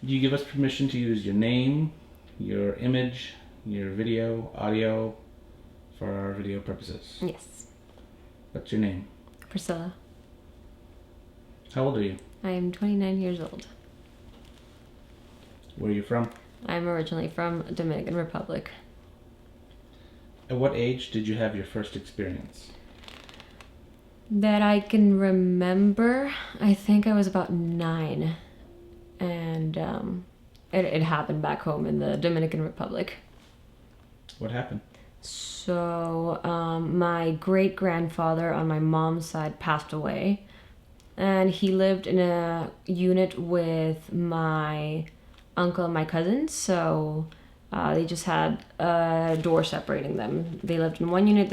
Do you give us permission to use your name, your image, your video, audio for our video purposes? Yes. What's your name? Priscilla. How old are you? I am 29 years old. Where are you from? I'm originally from Dominican Republic. At what age did you have your first experience? That I can remember, I think I was about 9. And it happened back home in the Dominican Republic. What happened? So my great-grandfather on my mom's side passed away. And he lived in a unit with my uncle and my cousins. So they just had a door separating them. They lived in one unit,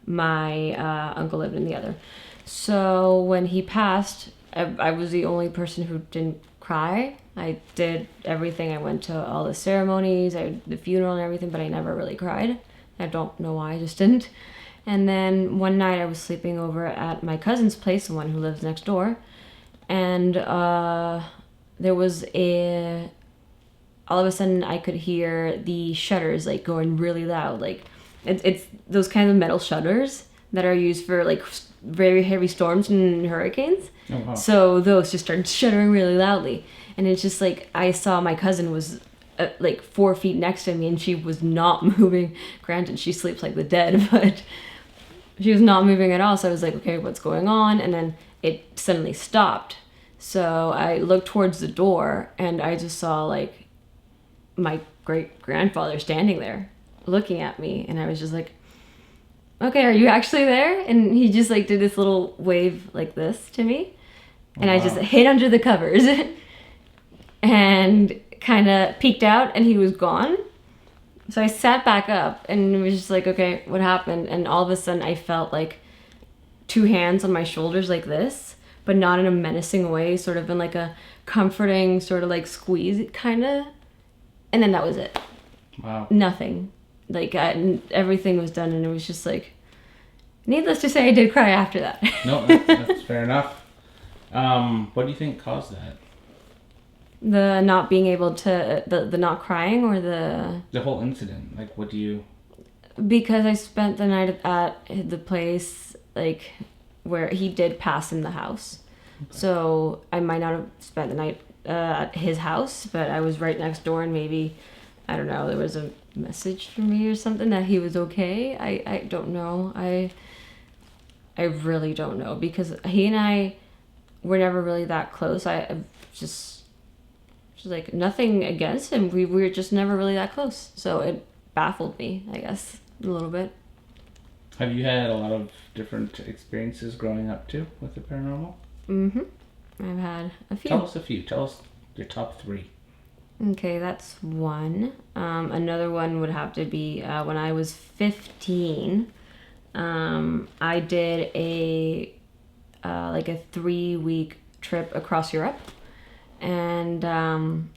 my uncle lived in the other. So when he passed, I was the only person who didn't cry. I did everything. I went to all the ceremonies, the funeral and everything, but I never really cried. I don't know why, I just didn't. And then one night I was sleeping over at my cousin's place, the one who lives next door, and there was all of a sudden I could hear the shutters like going really loud. Like it's those kinds of metal shutters that are used for like very heavy storms and hurricanes. Oh, wow. So those just started shuddering really loudly. And it's just like I saw my cousin was like 4 feet next to me and she was not moving. Granted, she sleeps like the dead, but she was not moving at all. So I was like, okay, what's going on? And then it suddenly stopped. So I looked towards the door and I just saw like my great-grandfather standing there looking at me. And I was just like, okay, are you actually there? And he just like did this little wave like this to me. And wow. I just hid under the covers and kind of peeked out and he was gone. So I sat back up and it was just like, okay, what happened? And all of a sudden I felt like 2 hands on my shoulders like this, but not in a menacing way, sort of in like a comforting sort of like squeeze kind of. And then that was it. Wow. Nothing. Like everything was done and it was just like, needless to say, I did cry after that. No, that's fair enough. What do you think caused that? The not being able to, the not crying or the whole incident. Like, what do you... Because I spent the night at the place, like, where he did pass in the house. Okay. So I might not have spent the night at his house, but I was right next door and maybe, I don't know, there was a message for me or something that he was okay. I don't know. I really don't know because he and I were never really that close. I just like nothing against him. We were just never really that close. So it baffled me, I guess, a little bit. Have you had a lot of different experiences growing up too with the paranormal? Mm-hmm. I've had a few. Tell us a few. Tell us your top 3. Okay, that's one. Another one would have to be when I was 15. I did a 3-week trip across Europe, and when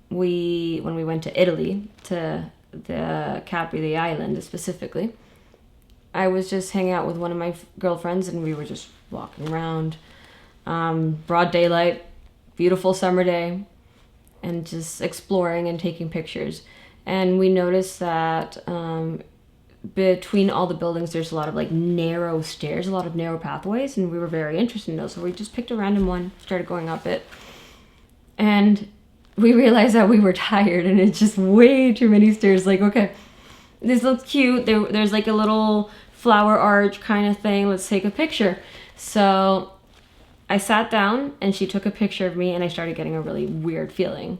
we went to Italy, to the Capri, the island specifically, I was just hanging out with one of my girlfriends, and we were just walking around, broad daylight, beautiful summer day, and just exploring and taking pictures. And we noticed that between all the buildings, there's a lot of like narrow stairs, a lot of narrow pathways, and we were very interested in those. So we just picked a random one, started going up it, and we realized that we were tired and it's just way too many stairs. Like, okay, this looks cute. There's like a little flower arch kind of thing. Let's take a picture. So I sat down and she took a picture of me and I started getting a really weird feeling.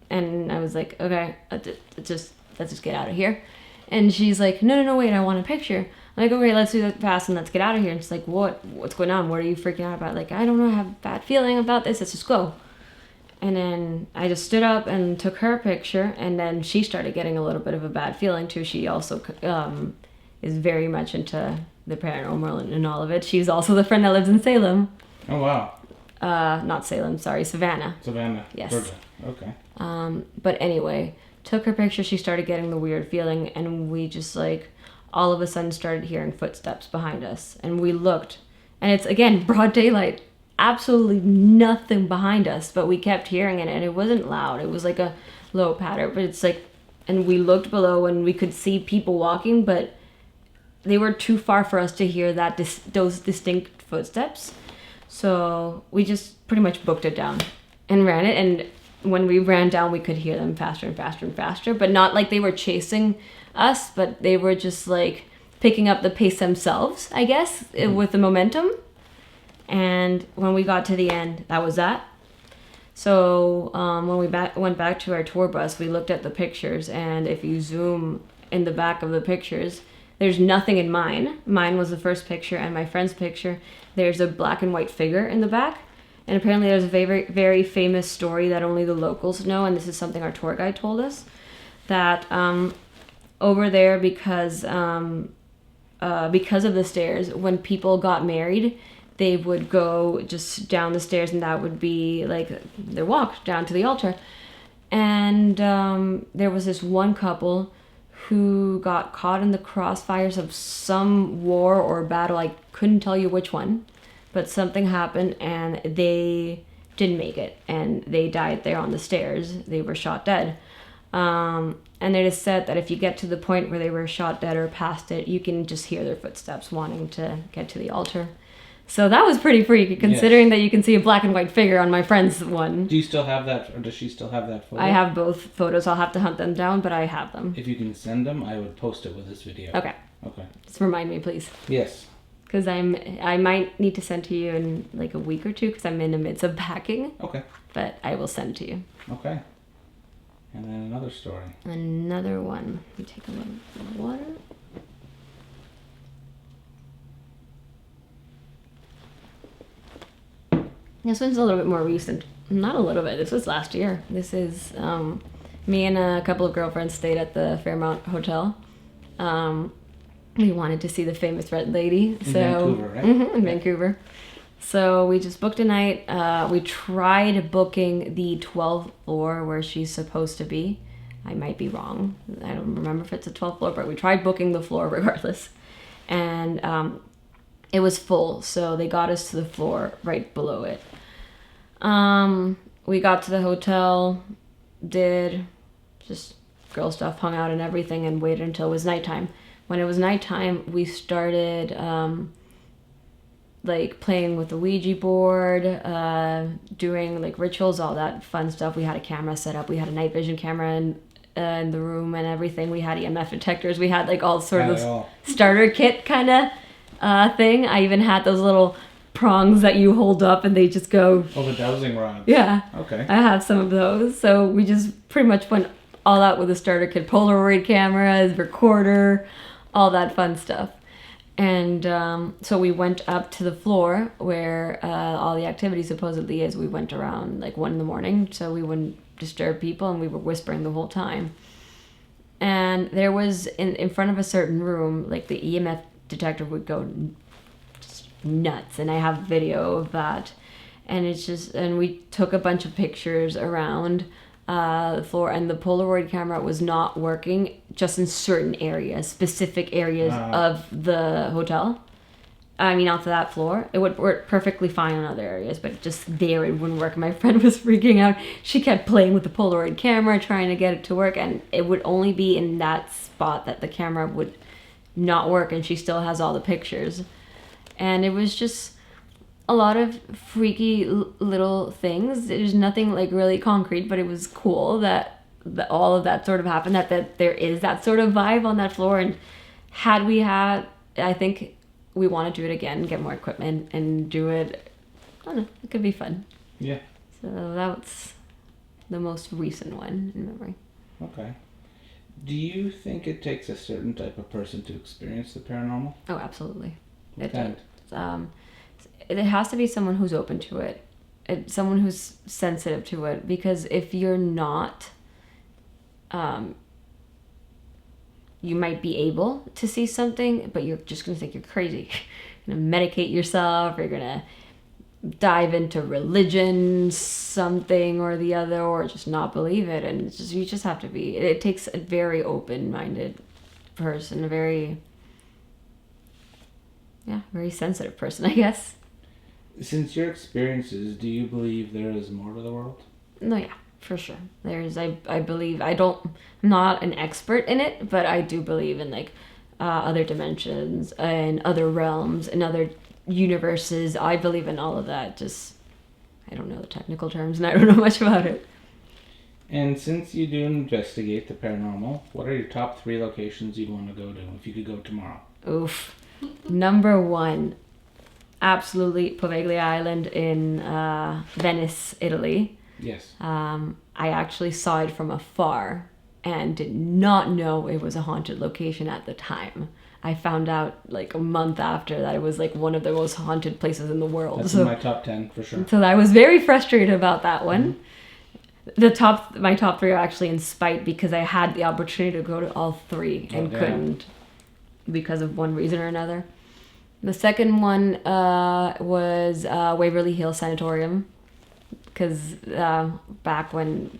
And I was like, okay, let's just get out of here. And she's like, no, wait, I want a picture. I'm like, okay, let's do that fast and let's get out of here. And she's like, what's going on? What are you freaking out about? Like, I don't know, I have a bad feeling about this. Let's just go. And then I just stood up and took her picture. And then she started getting a little bit of a bad feeling too. She also is very much into the paranormal and all of it. She's also the friend that lives in Salem. Oh, wow. Not Salem, sorry, Savannah. Savannah, yes. Georgia. Okay. But anyway, took her picture. She started getting the weird feeling. And we just like, all of a sudden started hearing footsteps behind us. And we looked. And it's, again, broad daylight. absolutely nothing behind us, but we kept hearing it, and it wasn't loud. It was like a low patter, but it's like, and we looked below and we could see people walking, but they were too far for us to hear those distinct footsteps. So we just pretty much booked it down and ran it. And when we ran down, we could hear them faster and faster and faster, but not like they were chasing us, but they were just like picking up the pace themselves, I guess, with the momentum. And when we got to the end, that was that. So when we went back to our tour bus, we looked at the pictures, and if you zoom in the back of the pictures, there's nothing in mine. Mine was the first picture, and my friend's picture, there's a black and white figure in the back. And apparently there's a very, very famous story that only the locals know, and this is something our tour guide told us, that over there, because of the stairs, when people got married, they would go just down the stairs, and that would be like their walk down to the altar. And there was this one couple who got caught in the crossfires of some war or battle. I couldn't tell you which one, but something happened and they didn't make it, and they died there on the stairs. They were shot dead. And it is said that if you get to the point where they were shot dead or past it, you can just hear their footsteps wanting to get to the altar. So that was pretty freaky, considering that you can see a black and white figure on my friend's one. Do you still have that, or does she still have that photo? I have both photos. I'll have to hunt them down, but I have them. If you can send them, I would post it with this video. Okay. Okay. Just remind me, please. Yes. Because I might need to send to you in like a week or two, because I'm in the midst of packing. Okay. But I will send to you. Okay. And then another story. Another one. Let me take a little bit of water. This one's a little bit more recent. Not a little bit. This was last year. This is me and a couple of girlfriends stayed at the Fairmont Hotel. We wanted to see the famous Red Lady. In Vancouver, right? In Vancouver. So we just booked a night. We tried booking the 12th floor where she's supposed to be. I might be wrong. I don't remember if it's a 12th floor, but we tried booking the floor regardless. And it was full, so they got us to the floor right below it. We got to the hotel, did just girl stuff, hung out and everything, and waited until it was nighttime. When it was nighttime, we started like playing with the Ouija board, doing like rituals, all that fun stuff. We had a camera set up. We had a night vision camera in the room and everything. We had EMF detectors. We had like all sort of starter kit kind of thing. I even had those little prongs that you hold up and they just go. Oh, the dowsing rods. Yeah. Okay. I have some of those. So we just pretty much went all out with a starter kit, Polaroid cameras, recorder, all that fun stuff. And so we went up to the floor where all the activity supposedly is. We went around like 1 a.m. so we wouldn't disturb people, and we were whispering the whole time. And there was in front of a certain room, like the EMF detector would go nuts, and I have video of that. And it's just, and we took a bunch of pictures around the floor, and the Polaroid camera was not working just in certain areas, specific areas of the hotel. I mean, off of that floor. It would work perfectly fine in other areas, but just there it wouldn't work. My friend was freaking out. She kept playing with the Polaroid camera, trying to get it to work, and it would only be in that spot that the camera would not work, and she still has all the pictures. And it was just a lot of freaky little things. There's nothing like really concrete, but it was cool that all of that sort of happened, that there is that sort of vibe on that floor. And had we had, I think we want to do it again, get more equipment and do it. I don't know, it could be fun. Yeah. So that's the most recent one in memory. Okay. Do you think it takes a certain type of person to experience the paranormal? Oh, absolutely. It Okay. does. It has to be someone who's open to it, someone who's sensitive to it, because if you're not, you might be able to see something, but you're just going to think you're crazy. You're going to medicate yourself, you're going to dive into religion, something or the other, or just not believe it. And it's just, you just have to be, it takes a very open-minded person, a very sensitive person, I guess. Since your experiences, do you believe there is more to the world? No, yeah, for sure. I believe, I'm not an expert in it, but I do believe in like other dimensions and other realms and other universes. I believe in all of that. Just, I don't know the technical terms and I don't know much about it. And since you do investigate the paranormal, what are your top 3 locations you'd want to go to if you could go tomorrow? Oof. Number 1, absolutely Poveglia Island in Venice, Italy. Yes. I actually saw it from afar and did not know it was a haunted location at the time. I found out like a month after that it was like one of the most haunted places in the world. That's in my top 10 for sure. So I was very frustrated about that one. Mm-hmm. My top 3 are actually in spite because I had the opportunity to go to all 3 and couldn't because of one reason or another. The second one was Waverly Hills Sanatorium, because back when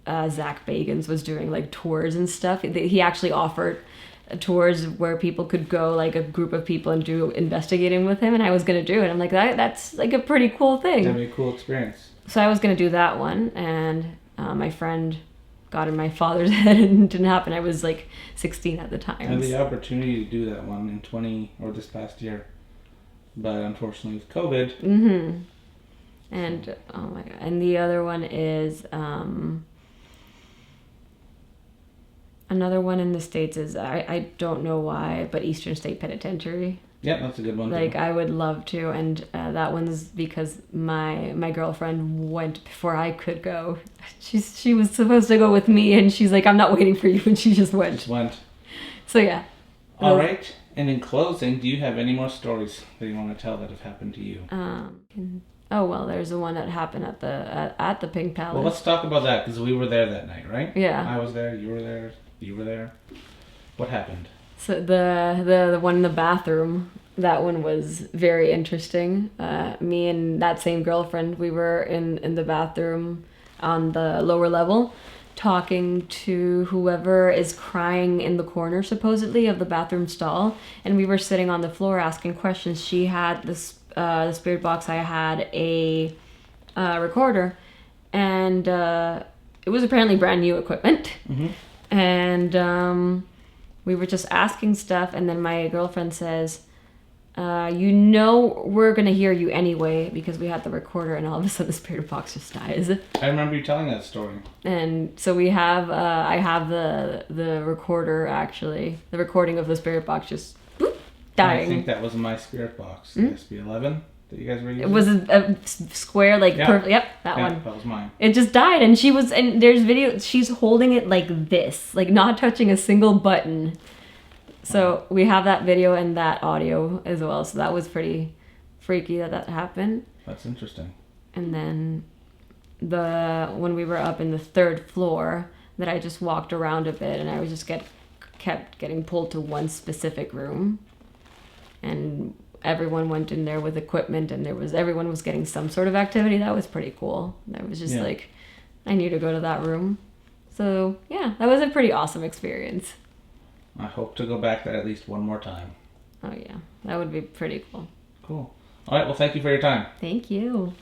Zach Bagans was doing like tours and stuff, he actually offered tours where people could go, like a group of people, and do investigating with him, and I was going to do it. I'm like, that's like a pretty cool thing. That'd be a cool experience. So I was going to do that one, and my friend got in my father's head and it didn't happen. I was like 16 at the time. I had the opportunity to do that one in this past year, but unfortunately with COVID. Mm-hmm. And oh my god! And the other one is another one in the States is I don't know why, but Eastern State Penitentiary. Yeah, that's a good one. Like, I would love to, and that one's because my girlfriend went before I could go. She was supposed to go with me, and she's like, I'm not waiting for you, and she just went. So yeah. All right. And in closing, do you have any more stories that you want to tell that have happened to you? Oh well, there's the one that happened at the Pink Palace. Well, let's talk about that because we were there that night, right? Yeah. I was there. You were there. You were there. What happened? So the one in the bathroom, that one was very interesting. Me and that same girlfriend, we were in the bathroom on the lower level, talking to whoever is crying in the corner, supposedly, of the bathroom stall, and we were sitting on the floor asking questions. She had this the spirit box. I had a recorder, and it was apparently brand new equipment. Mm-hmm. And we were just asking stuff, and then my girlfriend says, we're going to hear you anyway, because we had the recorder, and all of a sudden the spirit box just dies. I remember you telling that story. And so we have, I have the recorder, actually, the recording of the spirit box just dying. I think that was my spirit box, the SB11 that you guys were using. It was a square, like, perfect. Yep, that one. That was mine. It just died, and there's video, she's holding it like this, like not touching a single button. So we have that video and that audio as well. So that was pretty freaky that happened. That's interesting. And then when we were up in the 3rd floor, that I just walked around a bit, and I was just kept getting pulled to one specific room, and everyone went in there with equipment, and everyone was getting some sort of activity. That was pretty cool. I was just like, I need to go to that room. So yeah, that was a pretty awesome experience. I hope to go back there at least one more time. Oh yeah, that would be pretty cool. Cool. All right, well, thank you for your time. Thank you.